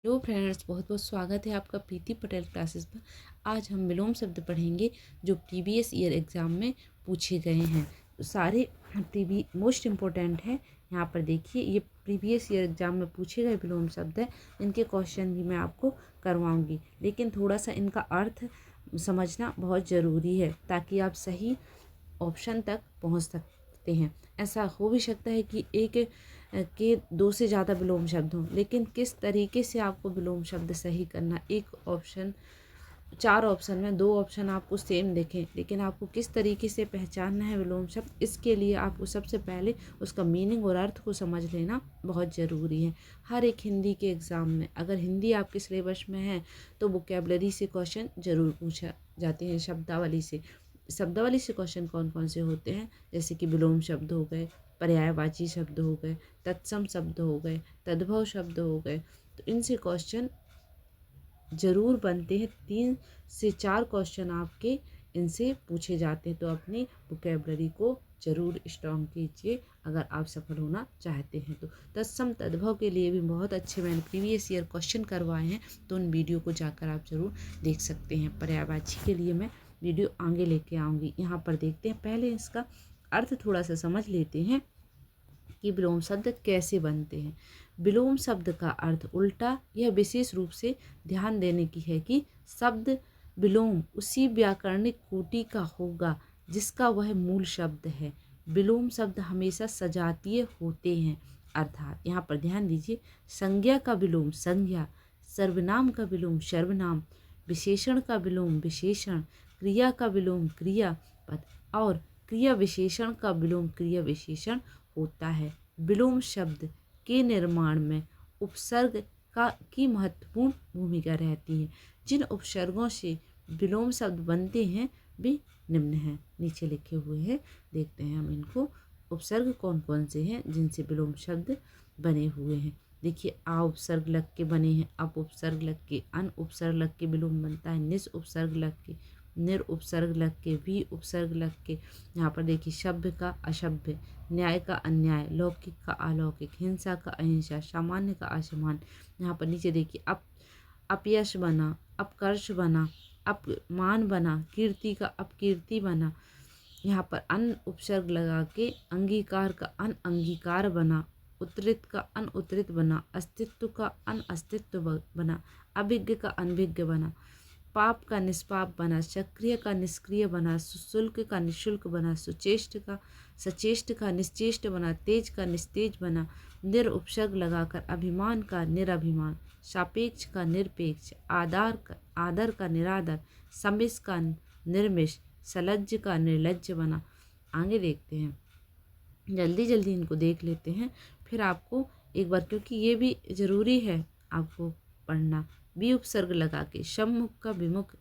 Hello friends, बहुत बहुत स्वागत है आपका प्रीति पटेल क्लासेस पर। आज हम विलोम शब्द पढ़ेंगे जो प्रीवियस ईयर एग्ज़ाम में पूछे गए हैं। सारे मोस्ट इम्पोर्टेंट है। यहाँ पर देखिए, ये प्रीवियस ईयर एग्ज़ाम में पूछे गए विलोम शब्द है। इनके क्वेश्चन भी मैं आपको करवाऊँगी, लेकिन थोड़ा सा इनका अर्थ समझना बहुत ज़रूरी है ताकि आप सही ऑप्शन तक पहुँच सकते हैं। ऐसा हो भी सकता है कि एक के दो से ज़्यादा विलोम शब्द हों, लेकिन किस तरीके से आपको विलोम शब्द सही करना, एक ऑप्शन 4 ऑप्शन में 2 ऑप्शन आपको सेम दिखें, लेकिन आपको किस तरीके से पहचानना है विलोम शब्द, इसके लिए आपको सबसे पहले उसका मीनिंग और अर्थ को समझ लेना बहुत ज़रूरी है। हर एक हिंदी के एग्ज़ाम में अगर हिंदी आपके सिलेबस में है तो वोकैबलरी से क्वेश्चन ज़रूर पूछा जाते हैं। शब्दावली से क्वेश्चन कौन कौन से होते हैं, जैसे कि विलोम शब्द हो गए, पर्यायवाची शब्द हो गए, तत्सम शब्द हो गए, तद्भव शब्द हो गए। तो इनसे क्वेश्चन ज़रूर बनते हैं। 3 से 4 क्वेश्चन आपके इनसे पूछे जाते हैं। तो अपनी वोकैबलरी को ज़रूर स्ट्रॉन्ग कीजिए अगर आप सफल होना चाहते हैं। तो तत्सम तद्भव के लिए भी बहुत अच्छे मैंने प्रीवियस ईयर क्वेश्चन करवाए हैं, तो उन वीडियो को जाकर आप ज़रूर देख सकते हैं। पर्यायवाची के लिए मैं वीडियो आगे लेके आऊँगी। यहाँ पर देखते हैं, पहले इसका अर्थ थोड़ा सा समझ लेते हैं कि विलोम शब्द कैसे बनते हैं। विलोम शब्द का अर्थ उल्टा, यह विशेष रूप से ध्यान देने की है कि शब्द विलोम उसी व्याकरणिक कोटि का होगा जिसका वह मूल शब्द है। विलोम शब्द हमेशा सजातीय होते हैं, अर्थात यहाँ पर ध्यान दीजिए, संज्ञा का विलोम संज्ञा, सर्वनाम का विलोम सर्वनाम, विशेषण का विलोम विशेषण, क्रिया का विलोम क्रियापद और क्रिया विशेषण का विलोम क्रिया विशेषण होता है। विलोम शब्द के निर्माण में उपसर्ग की महत्वपूर्ण भूमिका रहती है। जिन उपसर्गों से विलोम शब्द बनते हैं वे निम्न हैं, नीचे लिखे हुए हैं। देखते हैं हम इनको, उपसर्ग कौन कौन से हैं जिनसे विलोम शब्द बने हुए हैं। देखिए, आ उपसर्ग लग के बने हैं, अप उपसर्ग लग के, अन उपसर्ग लग के विलोम बनता है, निस उपसर्ग लग के, निर उपसर्ग लग के, भी उपसर्ग लग के। यहाँ पर देखिए, सभ्य का अशभ्य, न्याय का अन्याय, लौकिक का अलौकिक, हिंसा का अहिंसा, सामान्य का असामान्य। यहाँ पर नीचे देखिए, अपयश बना, अपकर्ष बना, अपमान बना, कीर्ति का अपकीर्ति बना। यहाँ पर अन उपसर्ग लगा के अंगीकार का अन अंगीकार बना, उत्तरित का अन उत्तरित बना, अस्तित्व का अन अस्तित्व बना, अभिज्ञ का अनभिज्ञ बना, पाप का निष्पाप बना, सक्रिय का निष्क्रिय बना, सुशुल्क का निःशुल्क बना, सुचेष्ट का सचेष्ट का निश्चेष्ट बना, तेज का निस्तेज बना, निर उपसर्ग लगाकर अभिमान का निरभिमान, सापेक्ष का निरपेक्ष, आदर का निरादर, समिश का निर्मिश, सलज्ज का निर्लज्ज बना। आगे देखते हैं, जल्दी जल्दी इनको देख लेते हैं, फिर आपको एक बार, क्योंकि ये भी ज़रूरी है आपको पढ़ना। भी उपसर्ग लगा के सम्मुख का विमुख,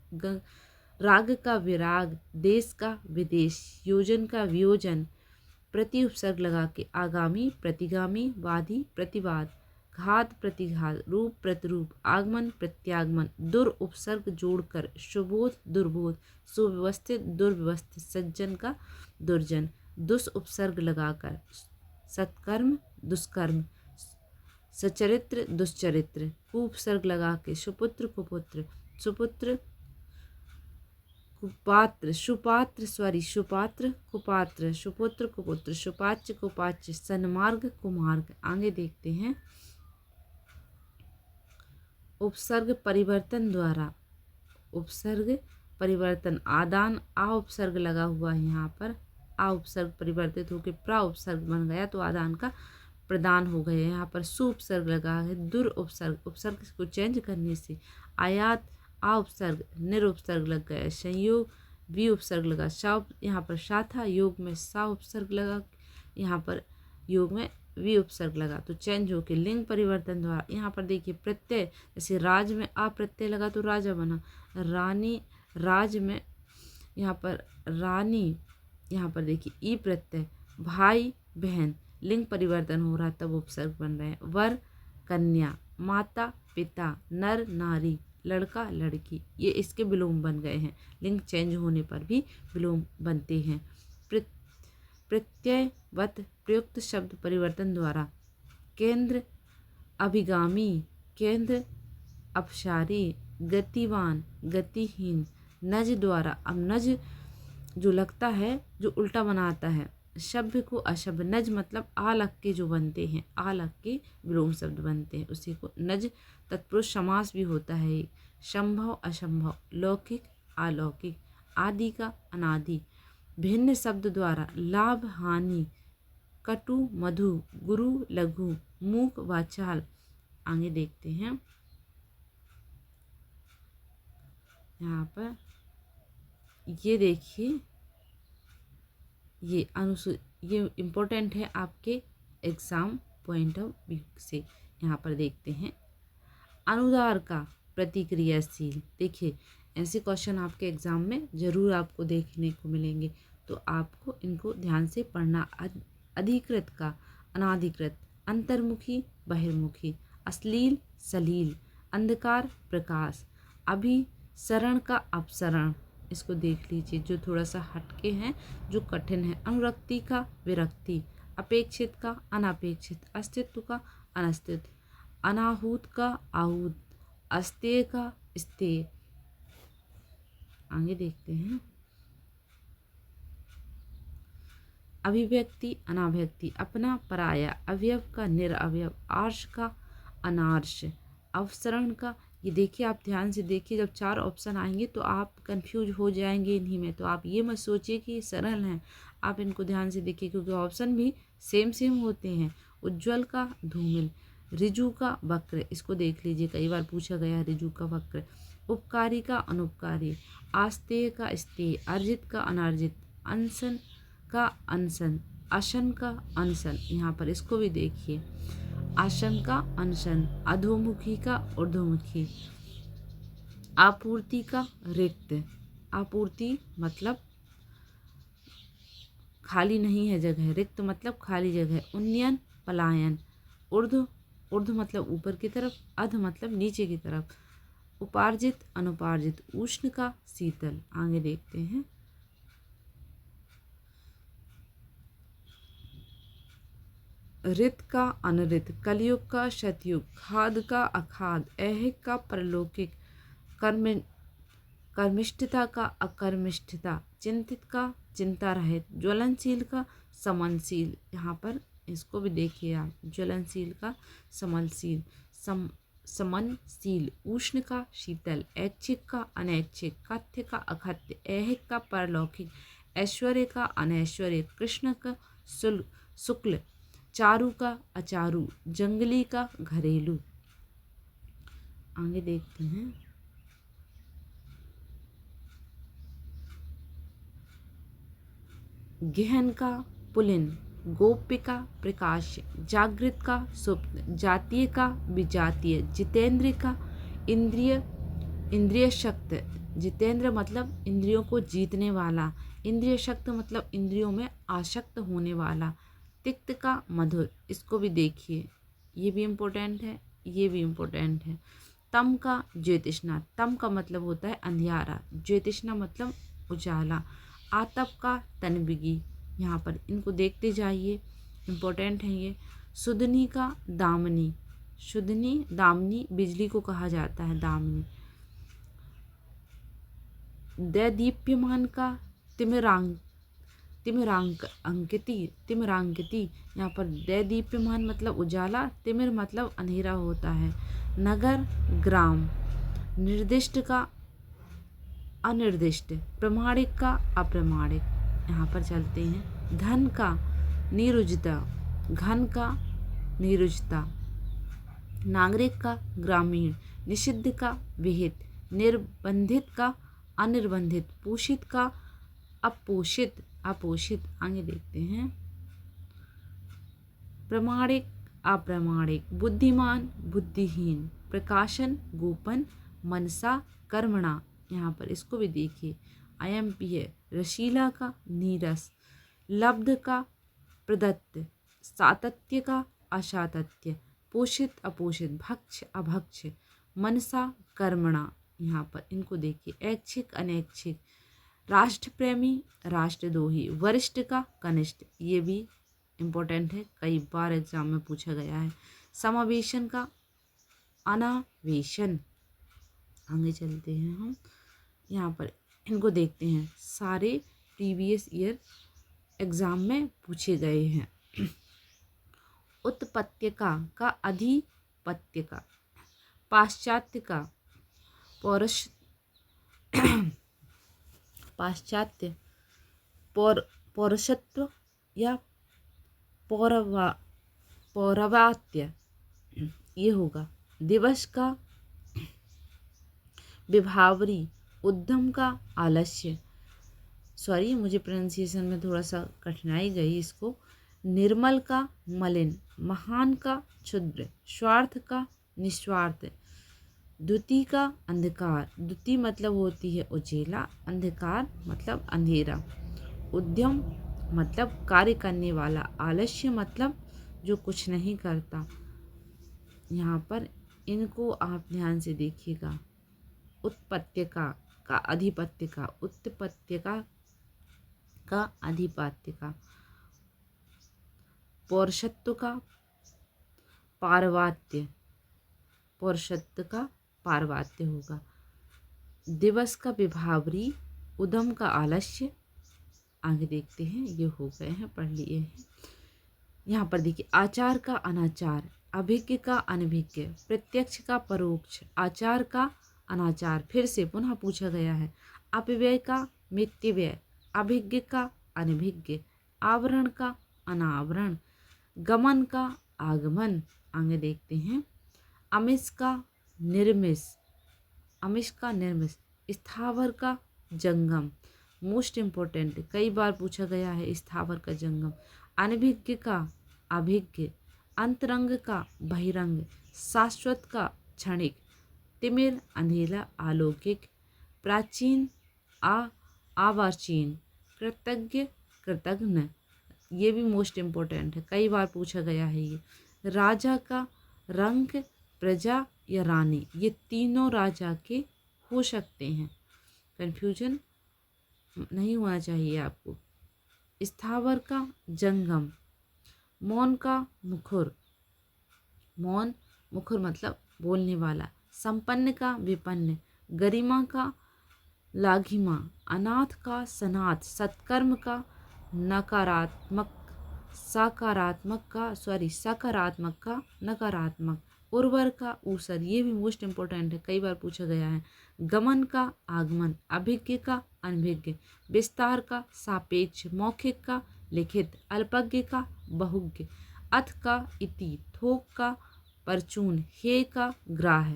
राग का विराग, देश का विदेश, योजन का वियोजन, प्रति उपसर्ग लगा के आगामी प्रतिगामी, वादी प्रतिवाद, घात प्रतिघात, रूप प्रतिरूप, आगमन प्रत्यागमन, दुर उपसर्ग जोड़कर सुबोध दुर्बोध, सुव्यवस्थित दुर्व्यवस्थित, सज्जन का दुर्जन, दुस उपसर्ग लगाकर सत्कर्म दुष्कर्म, सचरित्र दुष्चरित्र, उपसर्ग लगा के सुपुत्र कुपुत्र, सुपुत्र कुपात्र, सुपात्र कुपात्र, सुपुत्र कुपुत्र, सुपाच्य कुपाच्य, सन्मार्ग कुमार्ग। आगे देखते हैं, उपसर्ग परिवर्तन द्वारा, उपसर्ग परिवर्तन आदान, आ उपसर्ग लगा हुआ है, यहाँ पर आ उपसर्ग परिवर्तित होकर प्रा उपसर्ग बन गया तो आदान का प्रदान हो गए। यहाँ पर सु उपसर्ग लगा है, दुर उपसर्ग को चेंज करने से आयात आ उपसर्ग निर उपसर्ग लग गया, संयोग वी उपसर्ग लगा, यहाँ पर सा था, योग में सा उपसर्ग लगा, यहाँ पर योग में वी उपसर्ग लगा, तो चेंज होके लिंग परिवर्तन द्वारा। यहाँ पर देखिए, प्रत्यय, जैसे राज में आ प्रत्यय लगा तो राजा बना, रानी राज में, यहाँ पर रानी, यहाँ पर देखिए ई प्रत्यय, भाई बहन, लिंग परिवर्तन हो रहा है तब उपसर्ग बन रहे हैं। वर कन्या, माता पिता, नर नारी, लड़का लड़की, ये इसके विलोम बन गए हैं। लिंग चेंज होने पर भी विलोम बनते हैं। प्रत्ययवत प्रयुक्त शब्द परिवर्तन द्वारा केंद्र अभिगामी, केंद्र अपसारी, गतिवान, गतिहीन, नज द्वारा। अब नज जो लगता है, जो उल्टा बनाता है, शब्द को अशब्द, नज मतलब आ लग के जो बनते हैं, आ लग के विलोम शब्द बनते हैं, उसी को नज। तत्पुरुष समास भी होता है एक। संभव असंभव, लौकिक अलौकिक, आदि का अनादि, भिन्न शब्द द्वारा, लाभ हानि, कटु मधु, गुरु लघु, मूक वाचाल। आगे देखते हैं यहाँ पर, ये देखिए, ये इम्पोर्टेंट है आपके एग्ज़ाम पॉइंट ऑफ व्यू से। यहाँ पर देखते हैं अनुदार का प्रतिक्रियाशील। देखिए ऐसे क्वेश्चन आपके एग्ज़ाम में ज़रूर आपको देखने को मिलेंगे, तो आपको इनको ध्यान से पढ़ना। अधिकृत का अनाधिकृत, अंतर्मुखी बहिर्मुखी, अश्लील सलील, अंधकार प्रकाश, अभिसरण का अपसरण। इसको देख लीजिए, जो थोड़ा सा हटके हैं, जो कठिन है। अनुरक्ति का विरक्ति, अपेक्षित का अनपेक्षित, अस्तित्व का अनस्तित्व, अनाहूत का आहूत, अस्तेय का स्तेय। आगे देखते हैं अभिव्यक्ति अनाभ्यक्ति, अपना पराया, अवयव का निरअवयव, आर्ष का अनार्ष, अवसरण का। ये देखिए, आप ध्यान से देखिए, जब 4 ऑप्शन आएंगे तो आप कंफ्यूज हो जाएंगे इन्हीं में। तो आप ये मत सोचिए कि सरल हैं, आप इनको ध्यान से देखिए, क्योंकि ऑप्शन भी सेम होते हैं। उज्ज्वल का धूमिल, ऋजु का वक्र, इसको देख लीजिए, कई बार पूछा गया है ऋजु का वक्र। उपकारी का अनुपकारी, आस्तेय का स्तेय, अर्जित का अनार्जित, अनशन का अनशन, अशन का अनशन। यहाँ पर इसको भी देखिए, आसन का अनशन, अधोमुखी का ऊर्ध्वमुखी, आपूर्ति का रिक्त। आपूर्ति मतलब खाली नहीं है जगह, रिक्त मतलब खाली जगह। उन्नयन पलायन, ऊर्ध्व मतलब ऊपर की तरफ, अध मतलब नीचे की तरफ, उपार्जित अनुपार्जित, उष्ण का शीतल। आगे देखते हैं ऋत का अनृत, कलयुग का शतयुग, खाद का अखाद, ऐहिक का परलौकिक, कर्मिष्ठता का अकर्मिष्ठता, चिंतित का चिंता रहित, ज्वलनशील का समनशील। यहाँ पर इसको भी देखिए आप, ज्वलनशील का समनशील, समनशील, उष्ण का शीतल, ऐच्छिक का अनैच्छिक, कथ्य का अकथ्य, ऐहिक का परलौकिक, ऐश्वर्य का अनैश्वर्य, कृष्ण का शुक्ल, चारु का अचारु, जंगली का घरेलू। आगे देखते हैं गहन का पुलिन, गोप्य का प्रकाश, जागृत का सुप्त, जातीय का विजातीय, जितेंद्र का इंद्रिय शक्त। जितेंद्र मतलब इंद्रियों को जीतने वाला, इंद्रिय शक्त मतलब इंद्रियों में आसक्त होने वाला। तिक्त का मधुर, इसको भी देखिए, ये भी इम्पोर्टेंट है, ये भी इम्पोर्टेंट है। तम का ज्योतिष्णा, तम का मतलब होता है अंधियारा, ज्योतिष्णा मतलब उजाला। आतप का तनबिगी, यहाँ पर इनको देखते जाइए, इम्पोर्टेंट है ये। सुदनी का दामनी, सुदनी दामनी बिजली को कहा जाता है, दामनी। दैदीप्यमान का तिमिरांकिती, यहाँ पर दैदीप्यमान मतलब उजाला, तिमिर मतलब अंधेरा होता है। नगर ग्राम, निर्दिष्ट का अनिर्दिष्ट, प्रमाणिक का अप्रमाणिक। यहाँ पर चलते हैं धन का निरुजता, घन का निरुजता, नागरिक का ग्रामीण, निषिद्ध का विहित, निर्बंधित का अनिर्बंधित, पोषित का अपोषित। आगे देखते हैं प्रमाणिक अप्रमाणिक, बुद्धिमान बुद्धिहीन, प्रकाशन गोपन, मनसा कर्मणा। यहाँ पर इसको भी देखिए, अयम्पीय, रशीला का नीरस, लब्ध का प्रदत्त, सातत्य का असातत्य, पोषित अपोषित, भक्ष अभक्ष, मनसा कर्मणा। यहाँ पर इनको देखिए, ऐच्छिक अनैच्छिक, राष्ट्र प्रेमी राष्ट्रद्रोही, वरिष्ठ का कनिष्ठ, ये भी इम्पोर्टेंट है, कई बार एग्जाम में पूछा गया है। समावेशन का अनावेशन, आगे चलते हैं हम, यहाँ पर इनको देखते हैं। सारे प्रीवियस ईयर एग्जाम में पूछे गए हैं। उत्पत्ति का अधिपत्य का, पाश्चात्य का पौरुष, पाश्चात्य पौरुषत्व या पौरवात्य ये होगा। दिवस का विभावरी, उद्यम का आलस्य, सॉरी मुझे प्रोनाउंसिएशन में थोड़ा सा कठिनाई गई इसको। निर्मल का मलिन, महान का क्षुद्र, स्वार्थ का निस्वार्थ, द्युति का अंधकार, द्युति मतलब होती है उजेला, अंधकार मतलब अंधेरा, उद्यम मतलब कार्य करने वाला, आलस्य मतलब जो कुछ नहीं करता। यहाँ पर इनको आप ध्यान से देखिएगा। उत्पत्ति का अधिपत्य का, उत्पत्ति का अधिपत्य का, पौरुषत्व का पार्वत्य, पौरुषत्व का पार्वत्य होगा। दिवस का विभावरी, उद्यम का आलस्य। आगे देखते हैं, ये हो गए हैं, पढ़ लिए हैं। यहाँ पर देखिए, आचार का अनाचार, अभिज्ञ का अनभिज्ञ, प्रत्यक्ष का परोक्ष, आचार का अनाचार, फिर से पुनः पूछा गया है। अपव्यय का मितव्यय, अभिज्ञ का अनभिज्ञ, आवरण का अनावरण, गमन का आगमन। आगे देखते हैं। अमिष का निर्मिष, अमिष का निर्मिष, स्थावर का जंगम, मोस्ट इम्पोर्टेंट, कई बार पूछा गया है स्थावर का जंगम। अनभिज्ञ का अभिज्ञ, अंतरंग का बहिरंग, शाश्वत का क्षणिक, तिमिर अंधेरा अलौकिक, प्राचीन आवाचीन, कृतज्ञ कृतघ्न, ये भी मोस्ट इम्पोर्टेंट है, कई बार पूछा गया है ये। राजा का रंग, प्रजा या रानी, ये तीनों राजा के हो सकते हैं, कंफ्यूजन नहीं होना चाहिए आपको। स्थावर का जंगम, मौन का मुखर, मौन मुखर मतलब बोलने वाला, संपन्न का विपन्न, गरिमा का लाघिमा, अनाथ का सनाथ, सत्कर्म का नकारात्मक, सकारात्मक का नकारात्मक, उर्वर का ऊसर, ये भी मोस्ट इम्पोर्टेंट है, कई बार पूछा गया है। गमन का आगमन, अभिज्ञ का अनभिज्ञ, विस्तार का सापेक्ष, मौखिक का लिखित, अल्पज्ञ का बहुज्ञ, अथ का इति, थोक का परचून, हे का ग्राह।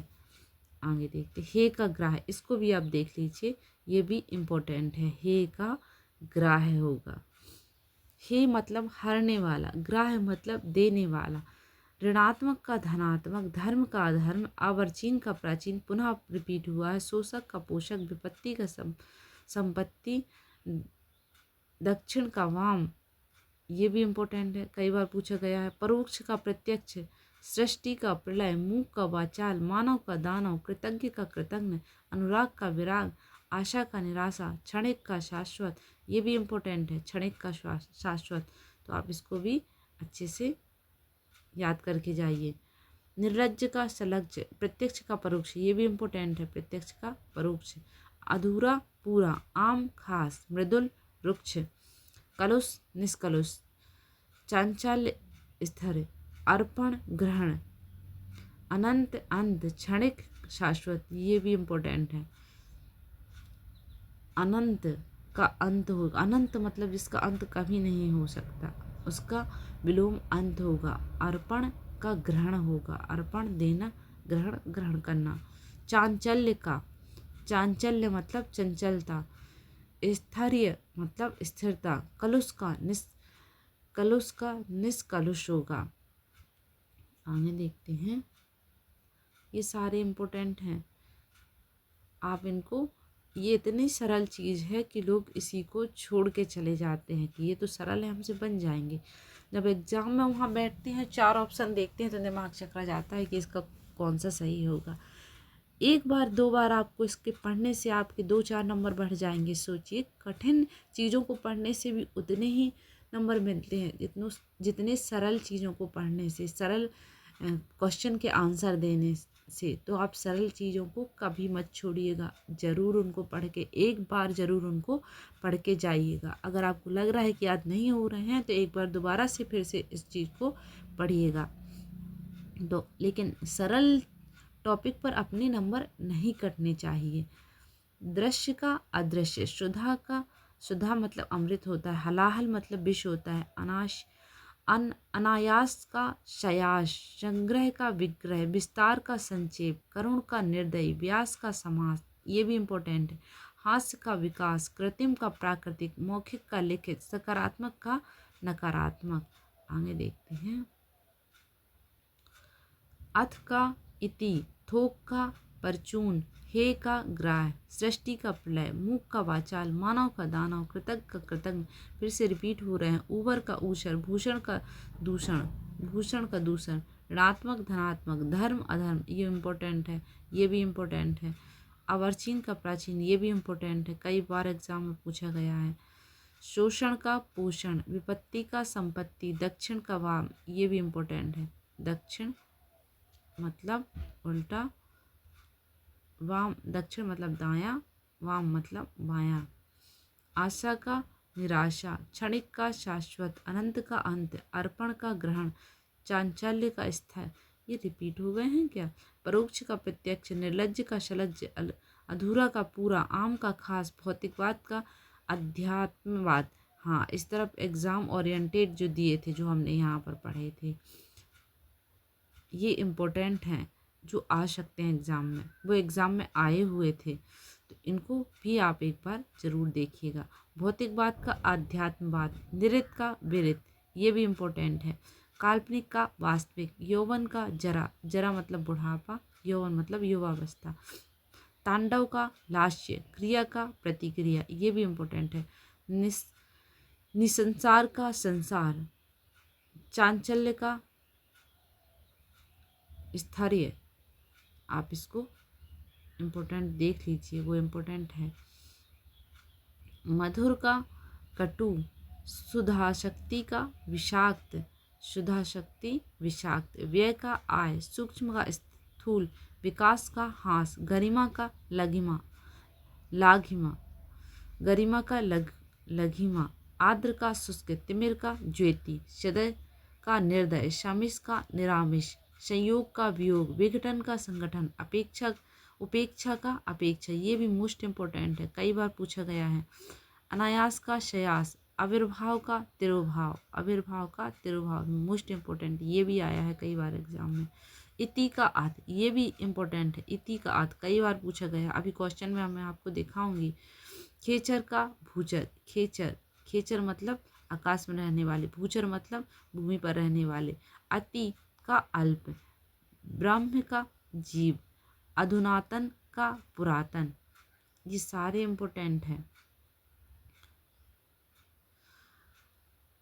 आगे देखते, हे का ग्राह, इसको भी आप देख लीजिए, ये भी इम्पोर्टेंट है, हे का ग्राह होगा। हे मतलब हरने वाला, ग्राह मतलब देने वाला, ऋणात्मक का धनात्मक, धर्म का अधर्म, आवर्चीन का प्राचीन, पुनः रिपीट हुआ है, शोषक का पोषक, विपत्ति का संपत्ति, दक्षिण का वाम, ये भी इम्पोर्टेंट है, कई बार पूछा गया है। परोक्ष का प्रत्यक्ष, सृष्टि का प्रलय, मूक का वाचाल, मानव का दानव, कृतज्ञ का कृतज्ञ, अनुराग का विराग, आशा का निराशा, क्षणिक का शाश्वत, ये भी इम्पोर्टेंट है, क्षणिक का शाश्वत, तो आप इसको भी अच्छे से याद करके जाइए। निर्लज्ज का सलज्ज, प्रत्यक्ष का परोक्ष, ये भी इम्पोर्टेंट है, प्रत्यक्ष का परोक्ष, अधूरा पूरा, आम खास, मृदुल वृक्ष, कलुष निष्कलुष, चांचल्य स्थिर, अर्पण ग्रहण, अनंत अंत, क्षणिक शाश्वत, ये भी इम्पोर्टेंट है। अनंत का अंत होगा, अनंत मतलब जिसका अंत कभी नहीं हो सकता, उसका विलोम अंत होगा। अर्पण का ग्रहण होगा, अर्पण देना, ग्रहण ग्रहण करना। चांचल्य का, चांचल्य मतलब चंचलता, स्थैर्य मतलब स्थिरता, कलुष का निष्कलुष होगा। आगे देखते हैं, ये सारे इम्पोर्टेंट हैं, आप इनको, ये इतनी सरल चीज़ है कि लोग इसी को छोड़ के चले जाते हैं कि ये तो सरल है, हमसे बन जाएंगे। जब एग्ज़ाम में वहाँ बैठते हैं, 4 ऑप्शन देखते हैं तो दिमाग चकरा जाता है कि इसका कौन सा सही होगा। एक बार 2 बार आपको इसके पढ़ने से आपके 2-4 नंबर बढ़ जाएंगे। सोचिए, कठिन चीज़ों को पढ़ने से भी उतने ही नंबर मिलते हैं जितने सरल चीज़ों को पढ़ने से, सरल क्वेश्चन के आंसर देने से, तो आप सरल चीज़ों को कभी मत छोड़िएगा, ज़रूर उनको पढ़ के एक बार ज़रूर उनको पढ़ के जाइएगा। अगर आपको लग रहा है कि याद नहीं हो रहे हैं तो एक बार दोबारा से फिर से इस चीज़ को पढ़िएगा। तो लेकिन सरल टॉपिक पर अपने नंबर नहीं कटने चाहिए। दृश्य का अदृश्य, सुधा मतलब अमृत होता है, हलाहल मतलब विष होता है, अनायास का शयास, संग्रह का विग्रह, विस्तार का संक्षेप, करुण का निर्दयी, व्यास का समास, ये भी इम्पोर्टेंट है, हास्य का विकास, कृत्रिम का प्राकृतिक, मौखिक का लिखित, सकारात्मक का नकारात्मक। आगे देखते हैं। अथ का इति, थोक का परचून, हे का ग्राह, सृष्टि का प्रलय, मूक का वाचाल, मानव का दानव, कृतज्ञ का कृतज्ञ, फिर से रिपीट हो रहे हैं, ऊबर का ऊषर, भूषण का दूषण, ऋणात्मक धनात्मक, धर्म अधर्म, ये इम्पोर्टेंट है, ये भी इम्पोर्टेंट है, अवर्चीन का प्राचीन, ये भी इम्पोर्टेंट है, कई बार एग्जाम में पूछा गया है, शोषण का पोषण, विपत्ति का संपत्ति, दक्षिण का वाम, ये भी इम्पोर्टेंट है, दक्षिण मतलब उल्टा, वाम दक्षिण मतलब दायां, वाम मतलब बायां, आशा का निराशा, क्षणिक का शाश्वत, अनंत का अंत, अर्पण का ग्रहण, चांचल्य का स्थाय, ये रिपीट हो गए हैं क्या, परोक्ष का प्रत्यक्ष, निर्लज्ज का शलज्ज, अधूरा का पूरा, आम का खास, भौतिकवाद का अध्यात्मवाद। हाँ, इस तरफ एग्जाम ओरिएंटेड जो दिए थे, जो हमने यहाँ पर पढ़े थे, ये इम्पोर्टेंट हैं, जो आ सकते हैं एग्ज़ाम में, वो एग्ज़ाम में आए हुए थे, तो इनको भी आप एक बार ज़रूर देखिएगा। भौतिकवाद का अध्यात्मवाद, निरित का विरित, ये भी इम्पोर्टेंट है, काल्पनिक का वास्तविक, यौवन का जरा, जरा मतलब बुढ़ापा, यौवन मतलब युवावस्था, तांडव का लास्य, क्रिया का प्रतिक्रिया, ये भी इम्पोर्टेंट है, निसंसार का संसार, चांचल्य का स्थैर्य, आप इसको इम्पोर्टेंट देख लीजिए, वो इम्पोर्टेंट है, मधुर का कटु, सुधा शक्ति का विषाक्त, सुधा शक्ति विषाक्त, व्यय का आय, सूक्ष्म का स्थूल, विकास का हास, गरिमा का लघिमा, लाघिमा, गरिमा का लघिमा, आर्द्र का शुष्क, तिमिर का ज्योति, सदय का निर्दय, शमिष का निरामिष, संयोग का वियोग, विघटन का संगठन, उपेक्षा का अपेक्षा, ये भी मोस्ट इम्पोर्टेंट है, कई बार पूछा गया है, अनायास का शयास, आविर्भाव का तिरुभाव, मोस्ट इम्पोर्टेंट, ये भी आया है कई बार एग्जाम में, इति का आद, ये भी इम्पोर्टेंट है, इति का आद कई बार पूछा गया, अभी क्वेश्चन में मैं आपको दिखाऊंगी, खेचर का भूचर, खेचर मतलब आकाश में रहने वाले, भूचर मतलब भूमि पर रहने वाले, अति का अल्प, ब्रह्म का जीव, अधुनातन का पुरातन, ये सारे इम्पोर्टेंट हैं,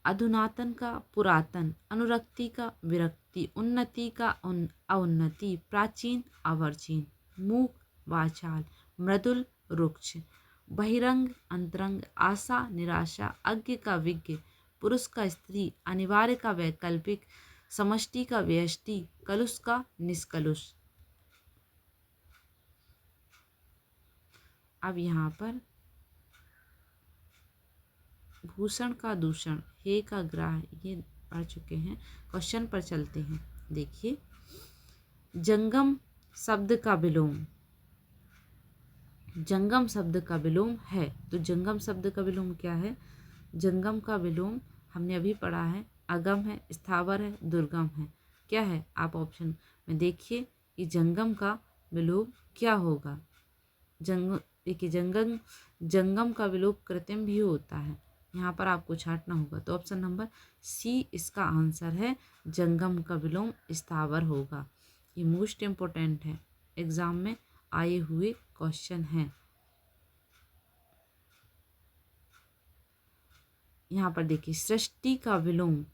अधुनातन का पुरातन, अनुरक्ति का विरक्ति, उन्नति का अउन्नति, प्राचीन अवर्चीन, मूक वाचाल, मृदुल रुक्ष, बहिरंग अंतरंग, आशा निराशा, अज्ञ का विज्ञ, पुरुष का स्त्री, अनिवार्य का वैकल्पिक, समष्टि का व्यष्टि, कलुष का निष्कलुष। अब यहाँ पर भूषण का दूषण, हे का ग्राह, ये पढ़ चुके हैं, क्वेश्चन पर चलते हैं। देखिए, जंगम शब्द का विलोम, जंगम शब्द का विलोम है, तो जंगम शब्द का विलोम क्या है, जंगम का विलोम हमने अभी पढ़ा है, अगम है, स्थावर है, दुर्गम है, क्या है, आप ऑप्शन में देखिए कि जंगम का विलोम क्या होगा। देखिए, जंगम का विलोम कृत्रिम भी होता है, यहाँ पर आपको छांटना होगा, तो ऑप्शन नंबर सी इसका आंसर है, जंगम का विलोम स्थावर होगा। ये मोस्ट इम्पोर्टेंट है, एग्जाम में आए हुए क्वेश्चन हैं। यहाँ पर देखिए, सृष्टि का विलोम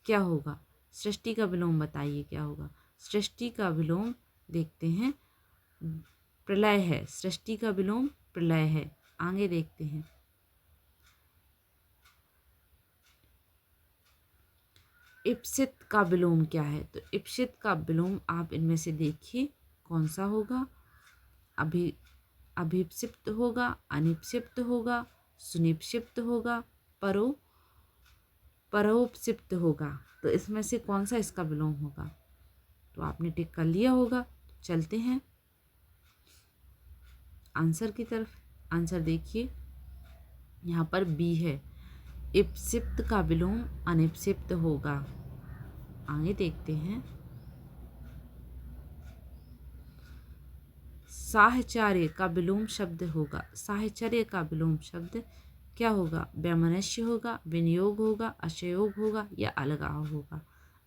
क्या होगा, सृष्टि का विलोम बताइए क्या होगा, सृष्टि का विलोम देखते हैं, प्रलय है, सृष्टि का विलोम प्रलय है। आगे देखते हैं, इप्सित का विलोम क्या है, तो इप्सित का विलोम आप इनमें से देखिए कौन सा होगा? अभिप्सिप्त होगा, अनिप्सिप्त होगा, सुनिप्सिप्त होगा, परोपसिप्त होगा। तो इसमें से कौन सा इसका विलोम होगा? तो आपने टिक कर लिया होगा। चलते हैं आंसर की तरफ। आंसर देखिए, यहाँ पर बी है, इप्सिप्त का विलोम अनिप्सिप्त होगा। आगे देखते हैं, साहचर्य का विलोम शब्द होगा। साहचर्य का विलोम शब्द क्या होगा? वैमनस्य होगा, विनियोग होगा, असहयोग होगा या अलगाव होगा।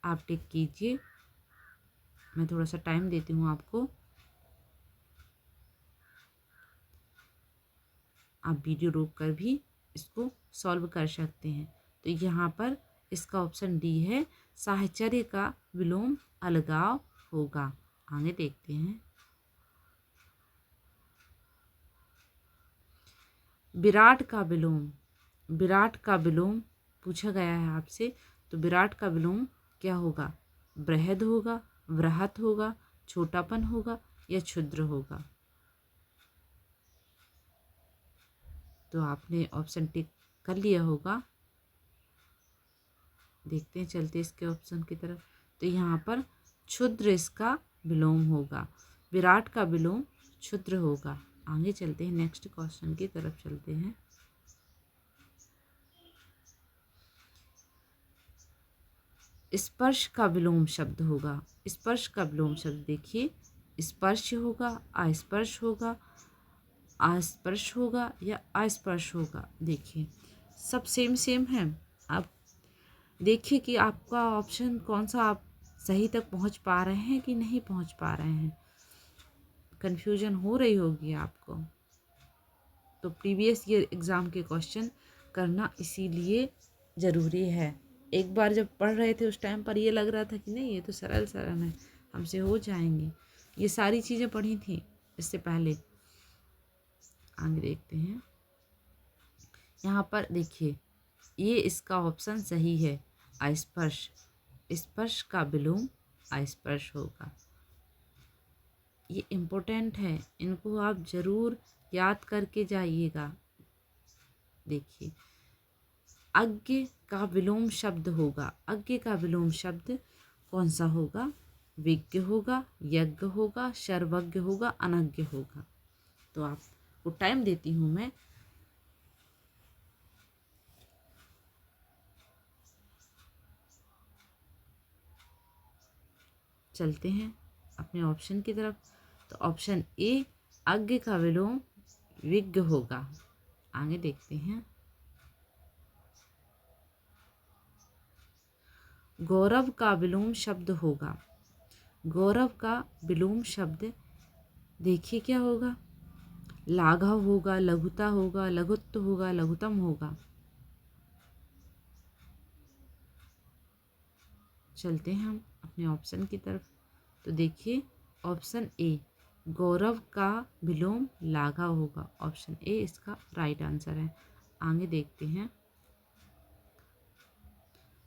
आप टिक कीजिए, मैं थोड़ा सा टाइम देती हूँ आपको। आप वीडियो रोक कर भी इसको सॉल्व कर सकते हैं। तो यहाँ पर इसका ऑप्शन डी है, साहचर्य का विलोम अलगाव होगा। आगे देखते हैं, विराट का विलोम। विराट का विलोम पूछा गया है आपसे, तो विराट का विलोम क्या होगा? बृहद होगा, वृहत होगा, छोटापन होगा या क्षुद्र होगा। तो आपने ऑप्शन टिक कर लिया होगा। देखते हैं, चलते इसके ऑप्शन की तरफ। तो यहाँ पर क्षुद्र इसका विलोम होगा, विराट का विलोम क्षुद्र होगा। आगे चलते हैं, नेक्स्ट क्वेश्चन की तरफ चलते हैं। स्पर्श का विलोम शब्द होगा। स्पर्श का विलोम शब्द देखिए, स्पर्श होगा, अस्पर्श होगा, अस्पर्श होगा या अस्पर्श होगा। देखिए सब सेम सेम है। आप देखिए कि आपका ऑप्शन कौन सा आप सही तक पहुंच पा रहे हैं कि नहीं पहुंच पा रहे हैं। कन्फ्यूजन हो रही होगी आपको। तो प्रीवियस ईयर एग्ज़ाम के क्वेश्चन करना इसीलिए ज़रूरी है। एक बार जब पढ़ रहे थे उस टाइम पर ये लग रहा था कि नहीं ये तो सरल सरल है, हमसे हो जाएंगे। ये सारी चीज़ें पढ़ी थी इससे पहले। आगे देखते हैं, यहाँ पर देखिए ये इसका ऑप्शन सही है, अस्पर्श। स्पर्श का विलोम अस्पर्श होगा। ये इम्पोर्टेंट है, इनको आप ज़रूर याद करके जाइएगा। देखिए अज्ञ का विलोम शब्द होगा। अज्ञ का विलोम शब्द कौन सा होगा? विज्ञ होगा, यज्ञ होगा, सर्वज्ञ होगा, अनज्ञ होगा। तो आपको टाइम देती हूँ मैं। चलते हैं अपने ऑप्शन की तरफ। तो ऑप्शन ए, अज्ञ का विलोम विज्ञ होगा। आगे देखते हैं, गौरव का विलोम शब्द होगा। गौरव का विलोम शब्द देखिए क्या होगा? लाघव होगा, लघुता होगा, लघुत्व होगा, लघुतम होगा। चलते हैं हम अपने ऑप्शन की तरफ। तो देखिए ऑप्शन ए, गौरव का विलोम लाघव होगा। ऑप्शन ए इसका राइट आंसर है। आगे देखते हैं,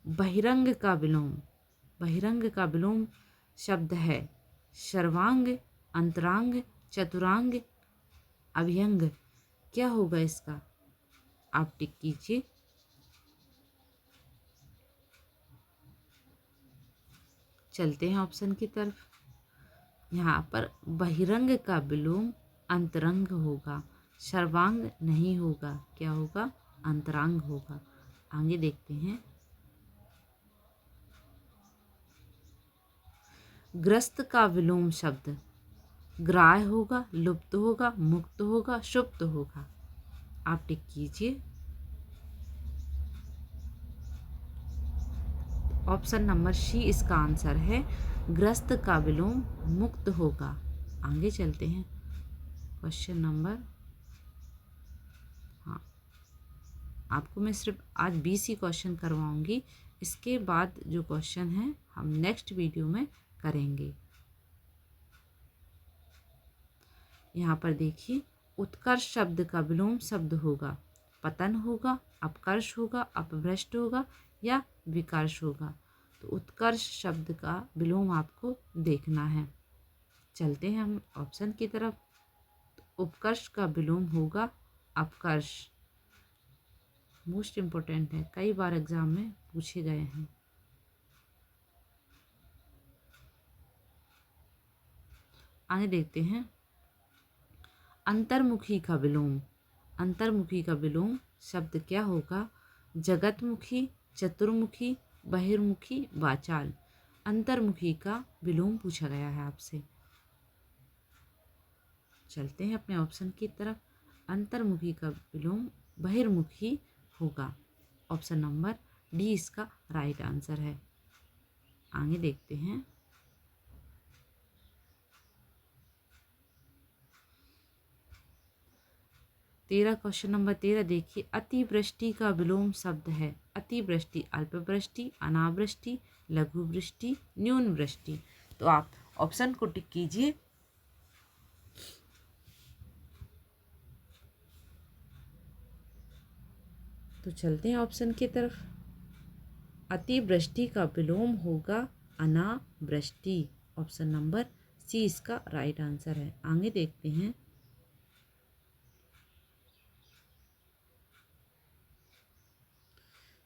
बहिरंग का विलोम। बहिरंग का विलोम शब्द है सर्वांग, अंतरांग, चतुरांग, अभ्यंग। क्या होगा इसका? आप टिक कीजिए। चलते हैं ऑप्शन की तरफ। यहाँ पर बहिरंग का विलोम अंतरंग होगा, सर्वांग नहीं होगा। क्या होगा? अंतरांग होगा। आगे देखते हैं, ग्रस्त का विलोम शब्द ग्राह्य होगा, लुप्त होगा, मुक्त होगा, सुप्त होगा। आप टिक कीजिए। ऑप्शन नंबर सी इसका आंसर है, ग्रस्त का विलोम मुक्त होगा। आगे चलते हैं, क्वेश्चन नंबर, हाँ आपको मैं सिर्फ आज 20 ही क्वेश्चन करवाऊंगी। इसके बाद जो क्वेश्चन है हम नेक्स्ट वीडियो में करेंगे। यहाँ पर देखिए, उत्कर्ष शब्द का विलोम शब्द होगा पतन होगा, अपकर्ष होगा, अपभ्रष्ट होगा या विकर्ष होगा। तो उत्कर्ष शब्द का विलोम आपको देखना है। चलते हैं हम ऑप्शन की तरफ। उपकर्ष का विलोम होगा अपकर्ष। मोस्ट इम्पोर्टेंट है, कई बार एग्जाम में पूछे गए हैं। आगे देखते हैं अंतर्मुखी का विलोम। अंतर्मुखी का विलोम शब्द क्या होगा? जगतमुखी, चतुर्मुखी, बहिर्मुखी, वाचाल। अंतर्मुखी का विलोम पूछा गया है आपसे। चलते हैं अपने ऑप्शन की तरफ। अंतर्मुखी का विलोम बहिर्मुखी होगा। ऑप्शन नंबर डी इसका राइट आंसर है। आगे देखते हैं 13 क्वेश्चन नंबर 13 देखिए। अतिवृष्टि का विलोम शब्द है। अतिवृष्टि, अल्पवृष्टि, अनावृष्टि, लघुवृष्टि, न्यून वृष्टि। तो आप ऑप्शन को टिक कीजिए। तो चलते हैं ऑप्शन की तरफ। अतिवृष्टि का विलोम होगा अनावृष्टि। ऑप्शन नंबर सी इसका राइट आंसर है। आगे देखते हैं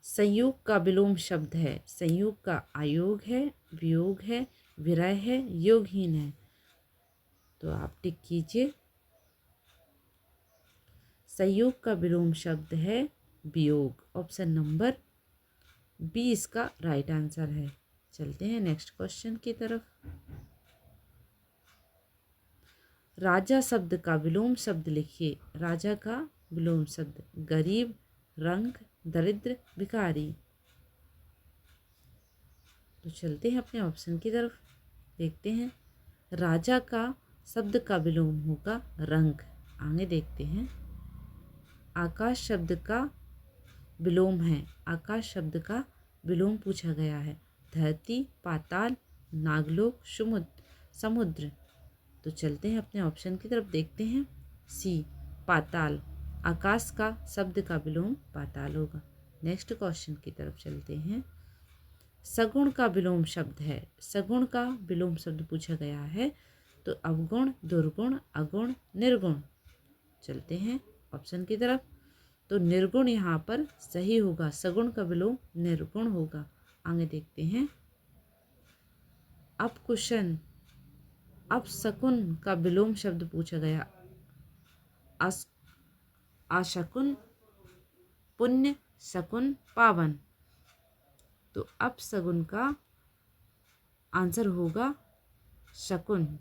संयोग का विलोम शब्द है। संयोग का आयोग है, वियोग है, विरय है, योगहीन है। तो आप टिक कीजिए। संयोग का विलोम शब्द है वियोग। ऑप्शन नंबर बी इसका राइट आंसर है। चलते हैं नेक्स्ट क्वेश्चन की तरफ। राजा शब्द का विलोम शब्द लिखिए। राजा का विलोम शब्द गरीब, रंक, दरिद्र, भिखारी। तो चलते हैं अपने ऑप्शन की तरफ, देखते हैं। राजा का शब्द का विलोम होगा रंक। आगे देखते हैं आकाश शब्द का विलोम है। आकाश शब्द का विलोम पूछा गया है। धरती, पाताल, नागलोक, समुद्र। तो चलते हैं अपने ऑप्शन की तरफ, देखते हैं। सी पाताल। आकाश का शब्द का विलोम पाताल होगा। नेक्स्ट क्वेश्चन की तरफ चलते हैं। सगुण का विलोम शब्द है। सगुण का विलोम शब्द पूछा गया है। तो अवगुण, दुर्गुण, अगुण, निर्गुण। चलते हैं ऑप्शन की तरफ। तो निर्गुण यहाँ पर सही होगा। सगुण का विलोम निर्गुण होगा। आगे देखते हैं अपकुशन, अपशकुन का विलोम शब्द पूछा गया। अशकुन, पुण्य, शकुन, पावन। तो अपशकुन का आंसर होगा शकुन।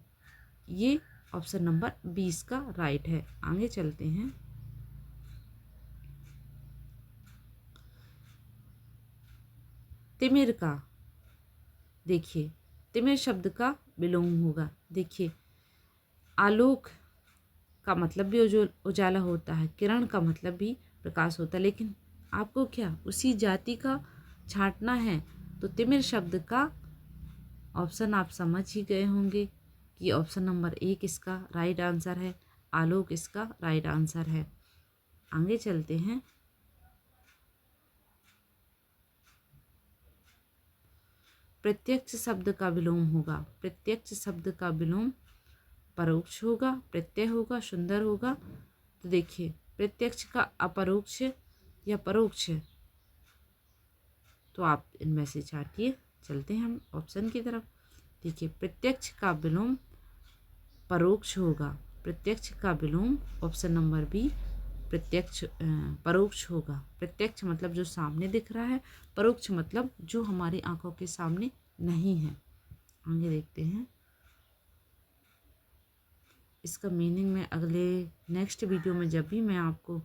ये ऑप्शन नंबर 20 का राइट है। आगे चलते हैं तिमिर का। देखिए तिमिर शब्द का विलोम होगा। देखिए आलोक का मतलब भी उजाला होता है, किरण का मतलब भी प्रकाश होता है, लेकिन आपको क्या उसी जाति का छांटना है। तो तिमिर शब्द का ऑप्शन आप समझ ही गए होंगे कि ऑप्शन नंबर 1 इसका राइट आंसर है। आलोक इसका राइट आंसर है। आगे चलते हैं प्रत्यक्ष शब्द का विलोम होगा। प्रत्यक्ष शब्द का विलोम परोक्ष होगा, प्रत्यय होगा, सुंदर होगा। तो देखिए प्रत्यक्ष का अपरोक्ष या परोक्ष, तो आप इनमें से चाटिए। चलते हैं हम ऑप्शन की तरफ। देखिए प्रत्यक्ष का विलोम परोक्ष होगा। प्रत्यक्ष का विलोम ऑप्शन नंबर बी प्रत्यक्ष परोक्ष होगा। प्रत्यक्ष मतलब जो सामने दिख रहा है, परोक्ष मतलब जो हमारी आंखों के सामने नहीं है। आगे देखते हैं इसका मीनिंग मैं अगले नेक्स्ट वीडियो में जब भी मैं आपको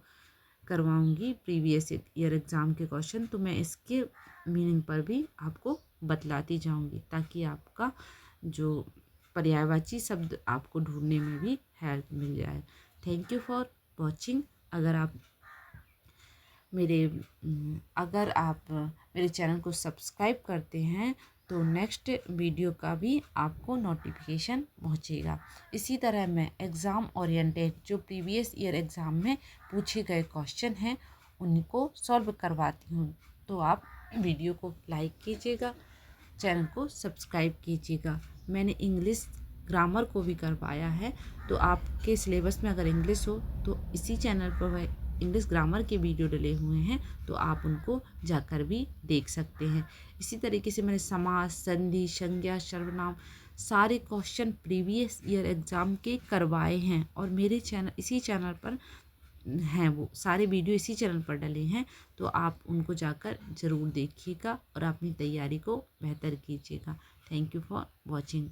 करवाऊंगी प्रीवियस ईयर एग्ज़ाम के क्वेश्चन, तो मैं इसके मीनिंग पर भी आपको बतलाती जाऊंगी, ताकि आपका जो पर्यायवाची शब्द आपको ढूंढने में भी हेल्प मिल जाए। Thank you for watching. अगर आप मेरे चैनल को सब्सक्राइब करते हैं तो नेक्स्ट वीडियो का भी आपको नोटिफिकेशन पहुंचेगा। इसी तरह मैं एग्ज़ाम ओरिएंटेड जो प्रीवियस ईयर एग्ज़ाम में पूछे गए क्वेश्चन हैं उनको सॉल्व करवाती हूँ। तो आप वीडियो को लाइक कीजिएगा, चैनल को सब्सक्राइब कीजिएगा। मैंने इंग्लिश ग्रामर को भी करवाया है। तो आपके सिलेबस में अगर इंग्लिश हो तो इसी चैनल पर वह इंग्लिश ग्रामर के वीडियो डले हुए हैं, तो आप उनको जाकर भी देख सकते हैं। इसी तरीके से मैंने समास, संधि, संज्ञा, सर्वनाम सारे क्वेश्चन प्रीवियस ईयर एग्ज़ाम के करवाए हैं और मेरे चैनल इसी चैनल पर हैं, वो सारे वीडियो इसी चैनल पर डले हैं। तो आप उनको जाकर ज़रूर देखिएगा और अपनी तैयारी को बेहतर कीजिएगा। Thank you for watching.